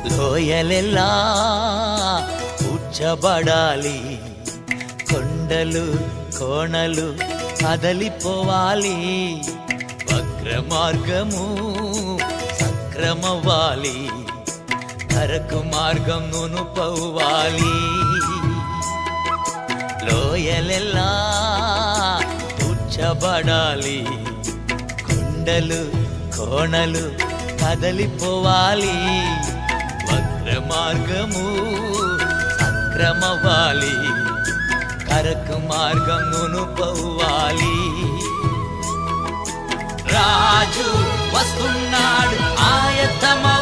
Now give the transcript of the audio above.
లోయలెల్లా కూర్చబడాలి, కొండలు కోణలు కదలిపోవాలి, వక్ర మార్గము సక్రమవ్వాలి, కరకు మార్గం నునుపవ్వాలి. లోయలెల్లా కూర్చబడాలి, కొండలు కోణలు కదలిపోవాలి, వక్ర మార్గము సక్రమవ్వాలి, కరకు మార్గం నునుపవ్వాలి. రాజు వస్తున్నాడు ఆయత్తమవ్వాలి.